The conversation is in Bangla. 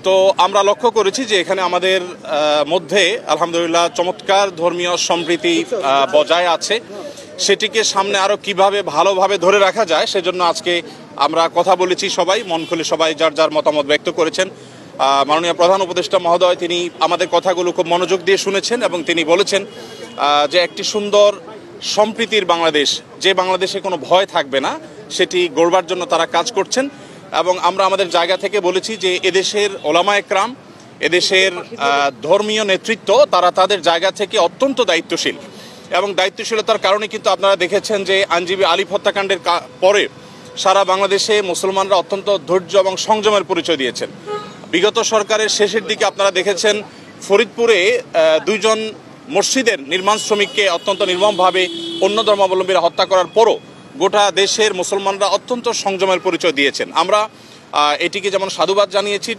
তো আমরা লক্ষ্য করেছি যে এখানে আমাদের মধ্যে আলহামদুলিল্লাহ চমৎকার ধর্মীয় সম্প্রীতি বজায় আছে। সেটিকে সামনে আরও কিভাবে ভালোভাবে ধরে রাখা যায় সেজন্য আজকে আমরা কথা বলেছি, সবাই মন খুলে সবাই যার যার মতামত ব্যক্ত করেছেন। মাননীয় প্রধান উপদেষ্টা মহোদয় তিনি আমাদের কথাগুলো খুব মনোযোগ দিয়ে শুনেছেন এবং তিনি বলেছেন যে একটি সুন্দর সম্প্রীতির বাংলাদেশ, যে বাংলাদেশে কোনো ভয় থাকবে না, সেটি গড়বার জন্য তারা কাজ করছেন। এবং আমরা আমাদের জায়গা থেকে বলেছি যে এদেশের ওলামা একরাম, এদেশের ধর্মীয় নেতৃত্ব তারা তাদের জায়গা থেকে অত্যন্ত দায়িত্বশীল এবং দায়িত্বশীলতার কারণে কিন্তু আপনারা দেখেছেন যে আইনজীবী আলিফ হত্যাকাণ্ডের পরে সারা বাংলাদেশে মুসলমানরা অত্যন্ত ধৈর্য এবং সংযমের পরিচয় দিয়েছেন। বিগত সরকারের শেষের দিকে আপনারা দেখেছেন ফরিদপুরে 2 জন মসজিদের নির্মাণ শ্রমিককে অত্যন্ত নির্মমভাবে অন্য ধর্মাবলম্বীরা হত্যা করার পরও গোটা দেশের মুসলমানরা অত্যন্ত সংযমের পরিচয় দিয়েছেন। আমরা এটিকে যেমন সাধুবাদ জানিয়েছি,